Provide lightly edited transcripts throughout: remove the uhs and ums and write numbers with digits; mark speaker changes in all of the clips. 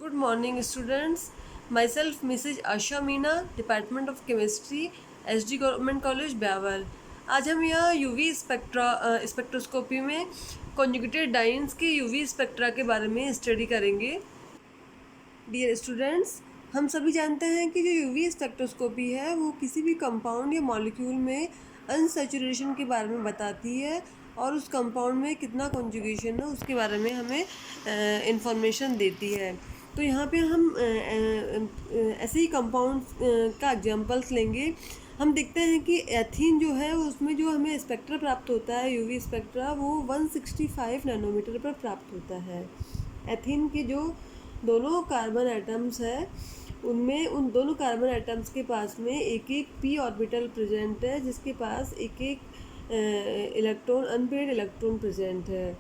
Speaker 1: Good morning, students. Myself, Mrs. Asha Meena, Department of Chemistry, SD Government College, Beawar. आज हम यहाँ UV spectroscopy में conjugated dance के UV spectra के बारे में स्टडी करेंगे। डियर स्टूडेंट्स, हम सभी जानते हैं कि जो यूवी स्पेक्ट्रोस्कोपी है वो किसी भी कंपाउंड या मॉलिक्यूल में अनसैचुरेशन के बारे में बताती है और उस कंपाउंड में कितना कॉन्जुगेशन है उसके बारे में हमें इंफॉर्मेशन देती है। तो यहाँ पे हम ऐसे ही कंपाउंड का एग्जांपल्स लेंगे। हम देखते हैं कि एथीन जो है उसमें जो हमें स्पेक्ट्रा प्राप्त होता है यूवी स्पेक्ट्रा वो 165 नैनोमीटर पर प्राप्त होता है। एथीन के जो दोनों कार्बन एटम्स है उनमें उन दोनों कार्बन एटम्स के पास में एक एक पी ऑर्बिटल प्रेजेंट है, जिसके पास एक एक इलेक्ट्रॉन अनपेयर्ड इलेक्ट्रॉन प्रेजेंट है।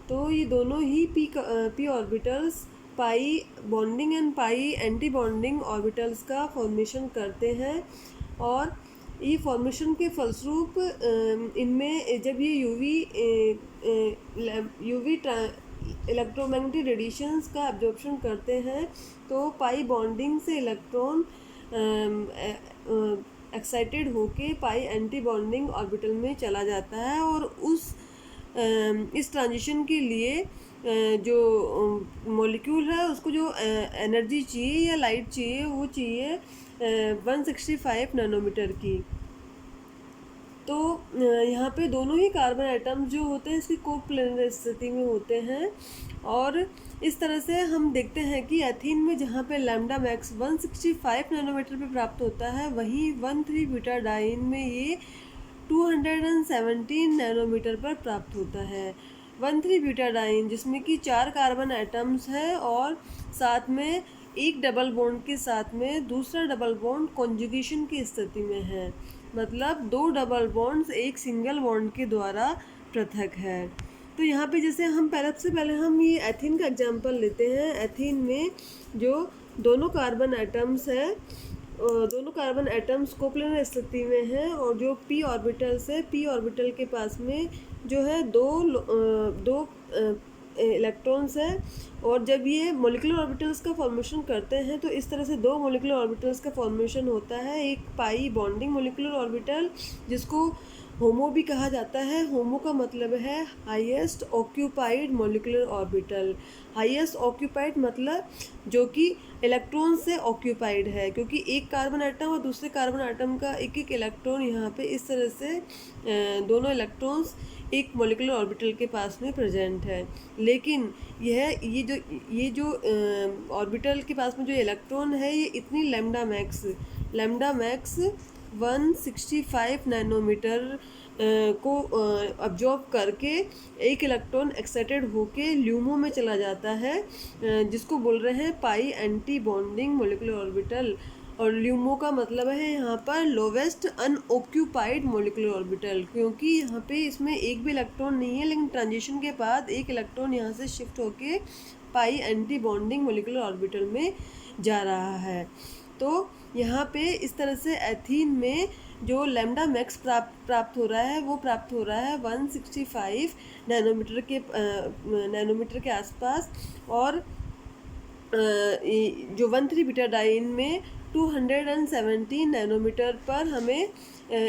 Speaker 1: तो ये दोनों ही P orbitals pi bonding and pi anti bonding orbitals का फॉर्मेशन करते हैं और ये फॉर्मेशन के फलस्वरूप इनमें जब ये यूवी इलेक्ट्रोमैग्नेटिक रेडिएशंस का एब्जॉर्प्शन करते हैं तो पाई बॉन्डिंग से इलेक्ट्रॉन एक्साइटेड होके पाई एंटी बॉन्डिंग ऑर्बिटल में चला जाता है और इस ट्रांजिशन के लिए जो मॉलिक्यूल है उसको जो एनर्जी चाहिए या लाइट चाहिए वो चाहिए 165 नैनोमीटर की। तो यहाँ पे दोनों ही कार्बन एटम्स जो होते हैं इसकी कोप्लेनर स्थिति में होते हैं और इस तरह से हम देखते हैं कि एथीन में जहाँ पे लैम्डा मैक्स 165 नैनोमीटर पे प्राप्त होता है वहीं 1,3 ब्यूटाडाइन में ये 217 नैनोमीटर पर प्राप्त होता है। 1,3 ब्यूटाडाइन जिसमें कि 4 कार्बन एटम्स है और साथ में एक डबल बॉन्ड के साथ में दूसरा डबल बॉन्ड कॉन्जुगेशन की स्थिति में है, मतलब 2 डबल बॉन्ड्स एक सिंगल बॉन्ड के द्वारा पृथक है। तो यहाँ पे जैसे हम सबसे पहले हम ये एथीन का एग्जांपल लेते हैं। एथीन में जो दोनों कार्बन एटम्स है दोनों कार्बन एटम्स कोप्लेनर स्थिति में हैं और जो पी ऑर्बिटल्स है पी ऑर्बिटल के पास में जो है दो इलेक्ट्रॉन्स है और जब ये मॉलिक्यूलर ऑर्बिटल्स का फॉर्मेशन करते हैं तो इस तरह से दो मॉलिक्यूलर ऑर्बिटल्स का फॉर्मेशन होता है। एक पाई बॉन्डिंग मॉलिक्यूलर ऑर्बिटल जिसको होमो भी कहा जाता है। होमो का मतलब है highest occupied molecular orbital. Highest occupied मतलब जो कि इलेक्ट्रॉन से ऑक्यूपाइड है, क्योंकि एक कार्बन आइटम और दूसरे कार्बन आइटम का एक एक इलेक्ट्रॉन यहाँ पे इस तरह से दोनों इलेक्ट्रॉन्स एक मॉलिक्यूलर ऑर्बिटल के पास में प्रेजेंट है। लेकिन ये जो ऑर्बिटल के पास में जो इलेक्ट्रॉन है ये इतनी लैम्डा मैक्स 165 नैनोमीटर को अब्जॉर्ब करके एक इलेक्ट्रॉन एक्साइटेड होके ल्यूमो में चला जाता है, जिसको बोल रहे हैं पाई एंटी बॉन्डिंग मॉलिक्यूलर ऑर्बिटल। और ल्यूमो का मतलब है यहाँ पर लोवेस्ट अनऑक्यूपाइड मॉलिक्यूलर ऑर्बिटल, क्योंकि यहाँ पे इसमें एक भी इलेक्ट्रॉन नहीं है, लेकिन ट्रांजिशन के बाद एक इलेक्ट्रॉन यहाँ से शिफ्ट होके पाई एंटी बॉन्डिंग मॉलिक्यूलर ऑर्बिटल में जा रहा है। तो यहाँ पे इस तरह से एथीन में जो लैम्डा मैक्स प्राप्त हो रहा है वो प्राप्त हो रहा है 165 नैनोमीटर के आसपास और जो 1,3 ब्यूटाडाइन में 217 नैनोमीटर पर हमें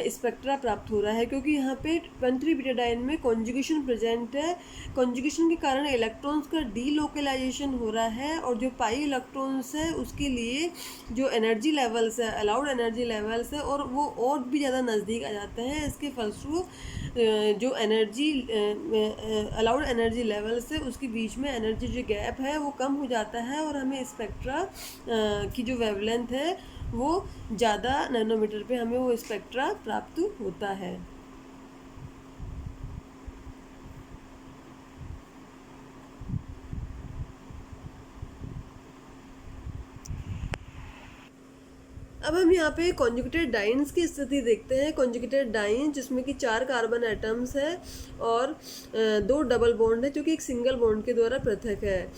Speaker 1: स्पेक्ट्रा प्राप्त हो रहा है, क्योंकि यहाँ पे 1,3 ब्यूटाडाइन में कॉन्जुगेशन प्रेजेंट है। कॉन्जुगेशन के कारण इलेक्ट्रॉन्स का डीलोकलाइजेशन हो रहा है और जो पाई इलेक्ट्रॉन्स है उसके लिए जो एनर्जी लेवल्स है अलाउड एनर्जी लेवल्स है और वो और भी ज़्यादा नज़दीक आ जाते हैं। इसके फलस्वरूप जो एनर्जी अलाउड एनर्जी लेवल्स है उसके बीच में एनर्जी जो गैप है वो कम हो जाता है और हमें स्पेक्ट्रा की जो वेवलेंथ है वो ज़्यादा नैनोमीटर पे हमें वो स्पेक्ट्रा प्राप्त होता है। अब हम यहाँ पे कॉन्जुगेटेड डाइन्स की स्थिति देखते हैं। कॉन्जुगेटेड डाइन जिसमें कि 4 कार्बन एटम्स है और 2 डबल बॉन्ड है जो कि एक सिंगल बॉन्ड के द्वारा पृथक है।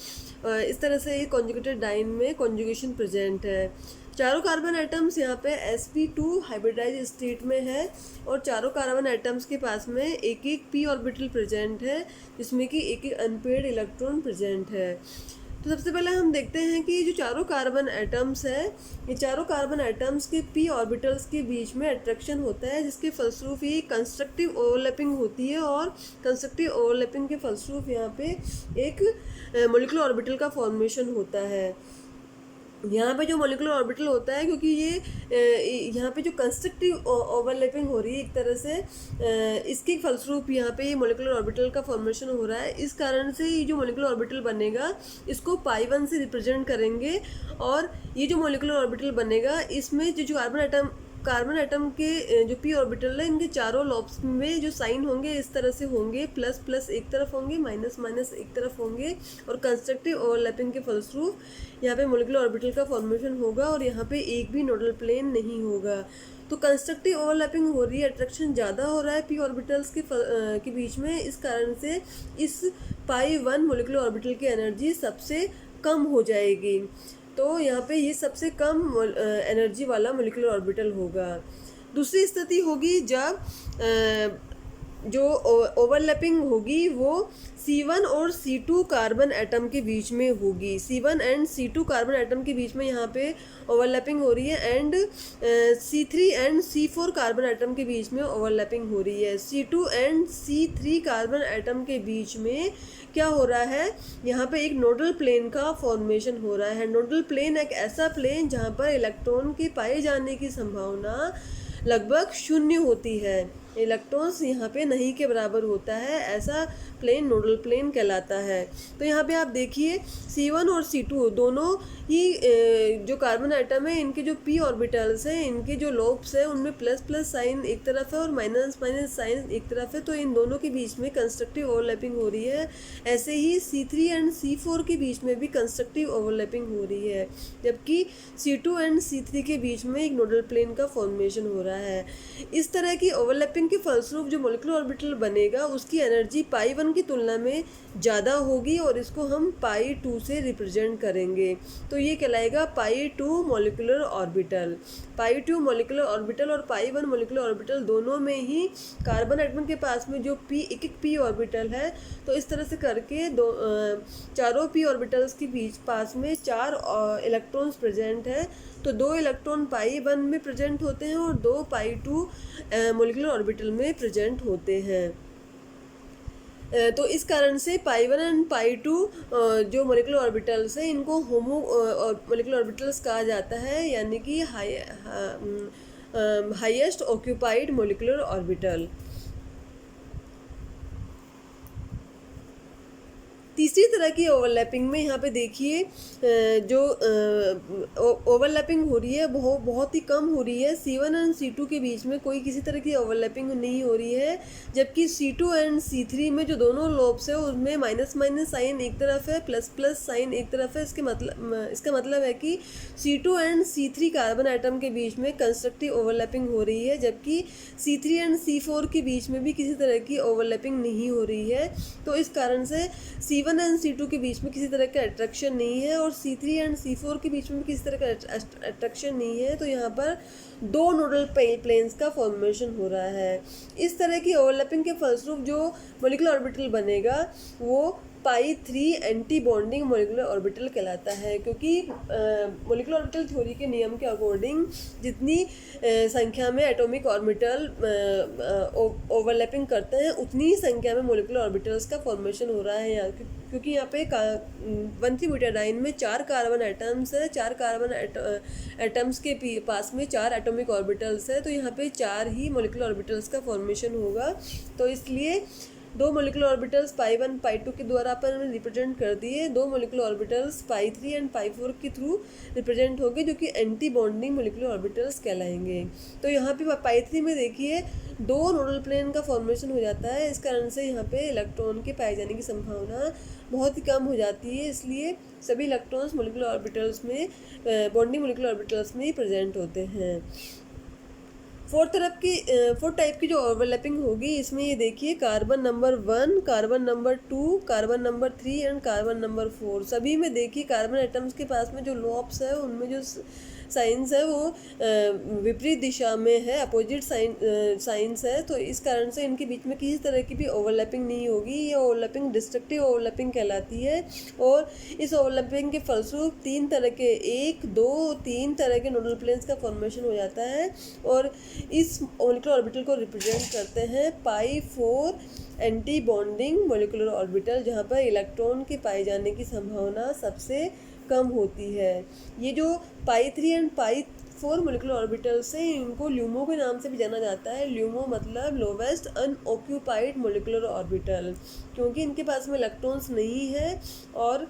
Speaker 1: इस तरह से ये कॉन्जुगेटेड डाइन में कॉन्जुगेशन प्रेजेंट है। चारों कार्बन एटम्स यहाँ पे sp2 हाइब्रिडाइज स्टेट में है और चारों कार्बन एटम्स के पास में एक एक p ऑर्बिटल प्रेजेंट है जिसमें कि एक एक अनपेयर्ड इलेक्ट्रॉन प्रेजेंट है। तो सबसे पहले हम देखते हैं कि जो चारों कार्बन एटम्स है, ये चारों कार्बन एटम्स के पी ऑर्बिटल्स के बीच में अट्रैक्शन होता है, जिसके फलस्वरूप ये कंस्ट्रक्टिव ओवरलैपिंग होती है और कंस्ट्रक्टिव ओवरलैपिंग के फलस्वरूप यहाँ पे एक मॉलिक्यूलर ऑर्बिटल का फॉर्मेशन होता है। यहाँ पे जो मॉलिक्यूलर ऑर्बिटल होता है, क्योंकि ये यहाँ पे जो कंस्ट्रक्टिव ओवरलैपिंग हो रही है एक तरह से, इसके फलस्वरूप यहाँ पे ये मॉलिक्यूलर ऑर्बिटल का फॉर्मेशन हो रहा है। इस कारण से ये जो मॉलिक्यूलर ऑर्बिटल बनेगा इसको पाई 1 से रिप्रेजेंट करेंगे, और ये जो मॉलिक्यूलर ऑर्बिटल बनेगा इसमें जो कार्बन एटम के जो पी ऑर्बिटल है, इनके चारों लॉब्स में जो साइन होंगे इस तरह से होंगे, प्लस प्लस एक तरफ होंगे, माइनस माइनस एक तरफ होंगे, और कंस्ट्रक्टिव ओवरलैपिंग के फलस्वरूप यहाँ पे मॉलिक्यूलर ऑर्बिटल का फॉर्मेशन होगा, और यहाँ पे एक भी नोडल प्लेन नहीं होगा। तो कंस्ट्रक्टिव ओवरलैपिंग हो रही है, अट्रैक्शन ज़्यादा हो रहा है पी ऑर्बिटल्स के बीच में, इस कारण से इस पाई 1 मॉलिक्यूलर ऑर्बिटल की एनर्जी सबसे कम हो जाएगी। तो यहाँ पे ये सबसे कम एनर्जी वाला मॉलिक्यूलर ऑर्बिटल होगा। दूसरी स्थिति होगी जब जो ओवरलैपिंग होगी वो C1 और C2 कार्बन एटम के बीच में होगी। C1 and C2 carbon atom के बीच में यहाँ पे ओवरलैपिंग हो रही है, and C3 and C4 carbon atom के बीच में ओवरलैपिंग हो रही है। C2 and C3 carbon atom के बीच में क्या हो रहा है, यहाँ पे एक नोडल प्लेन का फॉर्मेशन हो रहा है। नोडल प्लेन एक ऐसा प्लेन जहाँ पर इलेक्ट्रॉन के पाए जाने की संभावना लगभग 0 होती है, इलेक्ट्रॉन्स यहाँ पे नहीं के बराबर होता है, ऐसा प्लेन नोडल प्लेन कहलाता है। तो यहाँ पे आप देखिए C1 और C2 दोनों ही जो कार्बन एटम है, इनके जो पी ऑर्बिटल्स हैं, इनके जो लोब्स हैं, उनमें प्लस प्लस साइन एक तरफ है और माइनस माइनस साइन एक तरफ है, तो इन दोनों के बीच में कंस्ट्रक्टिव ओवरलैपिंग हो रही है। ऐसे ही C3 एंड C4 के बीच में भी कंस्ट्रक्टिव ओवरलैपिंग हो रही है, जबकि C2 एंड C3 के बीच में एक नोडल प्लेन का फॉर्मेशन हो रहा है। इस तरह की ओवरलैपिंग के फलस्वरूप जो मॉलिक्यूलर ऑर्बिटल बनेगा उसकी एनर्जी पाई 1 की तुलना में ज़्यादा होगी, और इसको हम पाई 2 से रिप्रेजेंट करेंगे। तो ये कहलाएगा पाई 2 मॉलिक्यूलर ऑर्बिटल। पाई 2 मॉलिक्यूलर ऑर्बिटल और पाई 1 मॉलिक्यूलर ऑर्बिटल दोनों में ही कार्बन एटम के पास में जो एक पी ऑर्बिटल है, तो इस तरह से करके चारों पी ऑर्बिटल्स के बीच पास में 4 इलेक्ट्रॉन्स प्रेजेंट है। तो 2 इलेक्ट्रॉन पाई 1 में प्रेजेंट होते हैं और 2 पाई 2 मॉलिक्यूलर ऑर्बिटल में प्रेजेंट होते हैं। तो इस कारण से पाई 1 एंड पाई 2 जो मॉलिक्यूलर ऑर्बिटल्स हैं, इनको होमो मॉलिक्यूलर ऑर्बिटल्स कहा जाता है, यानी कि हाईएस्ट ऑक्यूपाइड मॉलिक्यूलर ऑर्बिटल। तीसरी तरह की ओवरलैपिंग में यहाँ पे देखिए जो ओवरलैपिंग हो रही है वो बहुत ही कम हो रही है। C1 एंड C2 के बीच में कोई किसी तरह की ओवरलैपिंग नहीं हो रही है, जबकि C2 एंड C3 में जो दोनों लोब्स है उसमें माइनस माइनस साइन एक तरफ है, प्लस प्लस साइन एक तरफ है। इसका मतलब है कि C2 and C3 carbon atom के बीच में कंस्ट्रक्टिव ओवरलैपिंग हो रही है, जबकि C3 एंड C4 के बीच में भी किसी तरह की ओवरलैपिंग नहीं हो रही है। तो इस कारण से C1 एंड C2 के बीच में किसी तरह का अट्रैक्शन नहीं है, और C3 एंड C4 के बीच में भी किसी तरह का अट्रैक्शन नहीं है। तो यहाँ पर 2 नोडल प्लेन्स का फॉर्मेशन हो रहा है। इस तरह की ओवरलैपिंग के फलस्वरूप जो मॉलिक्यूलर ऑर्बिटल बनेगा वो पाई 3 एंटी बॉन्डिंग मॉलिक्यूलर ऑर्बिटल कहलाता है, क्योंकि मॉलिक्यूलर ऑर्बिटल थ्योरी के नियम के अकॉर्डिंग जितनी संख्या में एटॉमिक ऑर्बिटल ओवरलैपिंग करते हैं, उतनी ही संख्या में मॉलिक्यूलर ऑर्बिटल्स का फॉर्मेशन हो रहा है। क्योंकि यहाँ पे 1,3-ब्यूटाडाइन में 4 कार्बन एटम्स है, 4 कार्बन एटम्स के पास में 4 एटॉमिक ऑर्बिटल्स है, तो यहाँ पे 4 ही मॉलिक्यूलर ऑर्बिटल्स का फॉर्मेशन होगा। तो इसलिए 2 मॉलिक्यूलर ऑर्बिटल्स पाई 1 पाई 2 के द्वारा अपन रिप्रेजेंट कर दिए, 2 molecular orbitals pi 3 and pi 4 के थ्रू रिप्रेजेंट होंगे, जो कि एंटी बॉन्डिंग मॉलिक्यूलर ऑर्बिटल्स कहलाएंगे। तो यहाँ पे पाई 3 में देखिए 2 नोडल प्लेन का फॉर्मेशन हो जाता है, इस कारण से यहाँ पे इलेक्ट्रॉन के पाए जाने की संभावना बहुत ही कम हो जाती है। इसलिए सभी इलेक्ट्रॉन्स मॉलिक्यूलर ऑर्बिटल्स में बॉन्डिंग मॉलिक्यूलर ऑर्बिटल्स में ही प्रेजेंट होते हैं। फोर्थ टाइप की जो ओवरलैपिंग होगी, इसमें ये देखिए carbon number 1, carbon number 2, carbon number 3 and carbon number 4, सभी में देखिए कार्बन एटम्स के पास में जो लोब्स है उनमें जो साइंस है वो विपरीत दिशा में है, अपोजिट साइंस है। तो इस कारण से इनके बीच में किसी तरह की भी ओवरलैपिंग नहीं होगी। ये ओवरलैपिंग डिस्ट्रक्टिव ओवरलैपिंग कहलाती है। और इस ओवरलैपिंग के फलस्वरूप तीन तरह के नोडल प्लेन्स का फॉर्मेशन हो जाता है। और इस मोलिकुलर ऑर्बिटल को रिप्रेजेंट करते हैं पाई 4 एंटी बॉन्डिंग मोलिकुलर ऑर्बिटल, जहाँ पर इलेक्ट्रॉन के पाए जाने की संभावना सबसे कम होती है। ये जो पाई 3 एंड पाई 4 मोलिकुलर ऑर्बिटल से, इनको ल्यूमो के नाम से भी जाना जाता है। ल्यूमो मतलब लोवेस्ट अनऑक्यूपाइड मोलिकुलर ऑर्बिटल, क्योंकि इनके पास में इलेक्ट्रॉन्स नहीं है और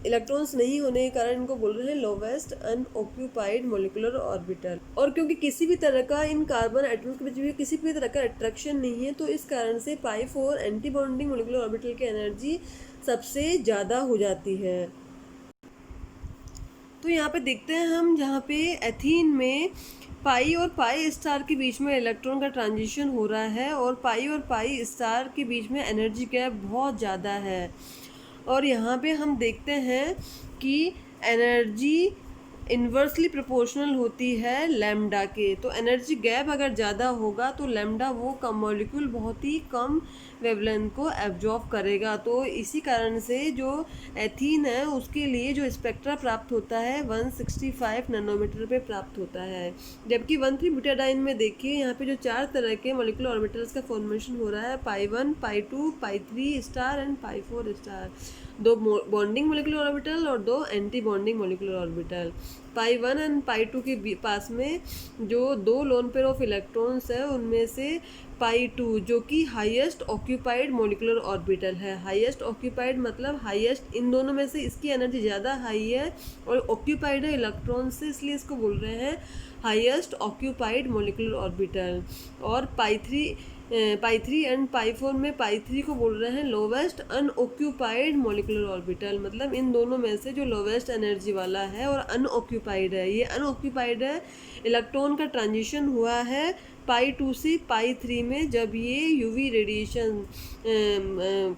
Speaker 1: इलेक्ट्रॉन्स नहीं होने के कारण इनको बोल रहे हैं लोवेस्ट अनऑक्यूपाइड मोलिकुलर ऑर्बिटल। और क्योंकि किसी भी तरह का इन कार्बन एटम्स के बीच में किसी भी तरह का अट्रैक्शन नहीं है, तो इस कारण से पाई 4 एंटी बॉन्डिंग मोलिकुलर ऑर्बिटल की एनर्जी सबसे ज़्यादा हो जाती है। तो यहाँ पे देखते हैं हम, जहाँ पे एथीन में पाई और पाई स्टार के बीच में इलेक्ट्रॉन का ट्रांजिशन हो रहा है और पाई स्टार के बीच में एनर्जी गैप बहुत ज़्यादा है। और यहाँ पे हम देखते हैं कि एनर्जी इन्वर्सली प्रोपोर्शनल होती है लैम्डा के। तो एनर्जी गैप अगर ज़्यादा होगा तो लैम्डा वो कम मॉलिक्यूल बहुत ही कम वेवलेंथ को एब्जॉर्ब करेगा। तो इसी कारण से जो एथीन है उसके लिए जो स्पेक्ट्रा प्राप्त होता है 165 नैनोमीटर पे प्राप्त होता है। जबकि 13 ब्यूटाडाइन में देखिए, यहाँ पे जो 4 तरह के मॉलिक्यूलर ऑर्बिटल्स का फॉर्मेशन हो रहा है, पाई 1, पाई 2, पाई 3 star and pi 4 star, 2 bonding molecular orbital और 2 anti bonding molecular orbital. Pi 1 and pi 2 के पास में जो 2 लोन पेयर ऑफ इलेक्ट्रॉन्स है, उनमें से पाई 2 जो कि हाईएस्ट ऑक्यूपाइड मोलिकुलर ऑर्बिटल है। हाईएस्ट ऑक्यूपाइड मतलब हाईएस्ट, इन दोनों में से इसकी एनर्जी ज़्यादा हाई है और ऑक्यूपाइड है इलेक्ट्रॉन से, इसलिए इसको बोल रहे हैं हाईएस्ट ऑक्यूपाइड मोलिकुलर ऑर्बिटल। और पाई 3 एंड पाई 4 में पाई 3 को बोल रहे हैं लोवेस्ट अनऑक्यूपाइड मोलिकुलर ऑर्बिटल, मतलब इन दोनों में से जो लोवेस्ट एनर्जी वाला है और अनऑक्यूपाइड है। ये अनऑक्यूपाइड है, इलेक्ट्रॉन का ट्रांजिशन हुआ है पाई 2 से पाई 3 में, जब ये यूवी रेडिएशन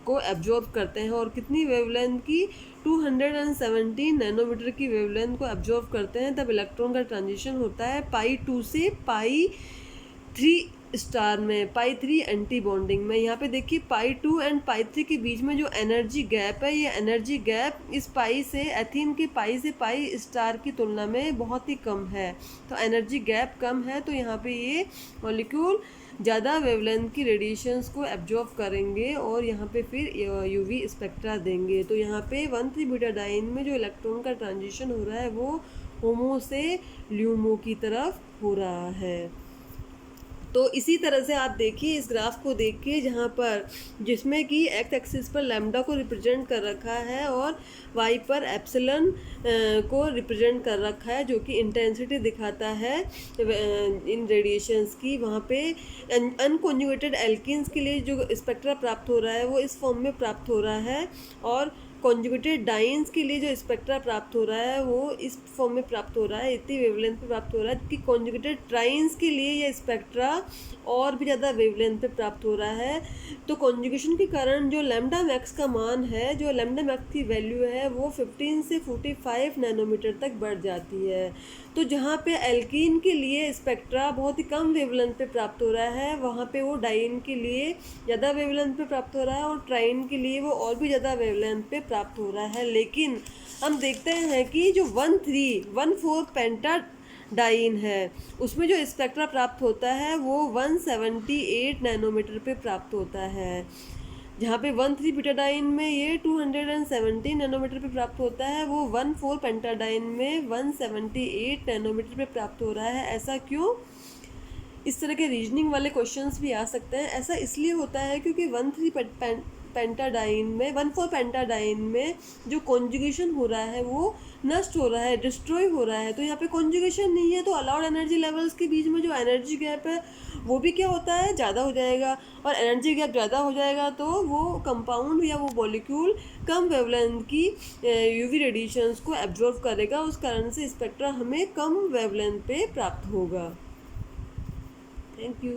Speaker 1: को एब्जॉर्ब करते हैं। और कितनी वेवलेंथ की, 217 नैनोमीटर की वेवलेंथ को एब्जॉर्ब करते हैं, तब इलेक्ट्रॉन का ट्रांजिशन होता है पाई 2 से पाई 3 स्टार में, पाई 3 एंटी बॉन्डिंग में। यहाँ पे देखिए पाई 2 एंड पाई 3 के बीच में जो एनर्जी गैप है, ये एनर्जी गैप इस पाई से, एथीन के पाई से पाई स्टार की तुलना में बहुत ही कम है। तो एनर्जी गैप कम है, तो यहाँ पे ये मॉलिक्यूल ज़्यादा वेवलेंथ की रेडिएशंस को एब्जॉर्ब करेंगे और यहाँ पे फिर यूवी स्पेक्ट्रा देंगे। तो यहाँ पे 13 ब्यूटाडाइन में जो इलेक्ट्रॉन का ट्रांजिशन हो रहा है वो होमो से ल्यूमो की तरफ हो रहा है। तो इसी तरह से आप देखिए इस ग्राफ को देखिए, जहाँ पर जिसमें कि एक्स एक्सिस पर लैम्डा को रिप्रेजेंट कर रखा है और वाई पर एप्सिलन को रिप्रेजेंट कर रखा है, जो कि इंटेंसिटी दिखाता है इन रेडिएशंस की। वहाँ पे अनकॉन्जुगेटेड एल्किन्स के लिए जो स्पेक्ट्रा प्राप्त हो रहा है वो इस फॉर्म में प्राप्त हो रहा है, और कॉन्जुगेटेड डाइन्स के लिए जो स्पेक्ट्रा प्राप्त हो रहा है वो इस फॉर्म में प्राप्त हो रहा है, इतनी वेवलेंथ पे प्राप्त हो रहा है। जबकि कॉन्जुगेटेड ट्राइन्स के लिए ये स्पेक्ट्रा और भी ज़्यादा वेवलेंथ पे प्राप्त हो रहा है। तो कॉन्जुगेशन के कारण जो लैम्डा मैक्स का मान है, जो लैम्डा मैक्स की वैल्यू है, वो 15 से 45 नैनोमीटर तक बढ़ जाती है। तो जहाँ पे एल्कीन के लिए स्पेक्ट्रा बहुत ही कम वेवलेंथ पे प्राप्त हो रहा है, वहाँ पे वो डाइन के लिए ज़्यादा वेवलेंथ पे प्राप्त हो रहा है और ट्राइन के लिए वो और भी ज़्यादा वेवलेंथ पे प्राप्त हो रहा है। लेकिन हम देखते हैं कि जो 1314 पेंटाडाइन है, उसमें जो स्पेक्ट्रा प्राप्त होता है वो 178 नैनोमीटर पे प्राप्त होता है। जहाँ पे 13 ब्यूटाडाइन में ये 217 नैनोमीटर पे प्राप्त होता है, वो 14 पेंटाडाइन में 178 नैनोमीटर पे प्राप्त हो रहा है। ऐसा क्यों? इस तरह के रीजनिंग वाले क्वेश्चंस भी आ सकते हैं। ऐसा इसलिए होता है क्योंकि 14 पेंटाडाइन में जो कॉन्जुगेशन हो रहा है वो नष्ट हो रहा है, डिस्ट्रॉय हो रहा है। तो यहाँ पे कॉन्जुगेशन नहीं है, तो अलाउड एनर्जी लेवल्स के बीच में जो एनर्जी गैप है वो भी क्या होता है, ज़्यादा हो जाएगा। और एनर्जी गैप ज़्यादा हो जाएगा तो वो कंपाउंड या वो मॉलिक्यूल कम वेवलेंथ की यूवी रेडिएशंस को एब्जॉर्व करेगा, उस कारण से स्पेक्ट्रा हमें कम वेवलेंथ पे प्राप्त होगा। Thank you.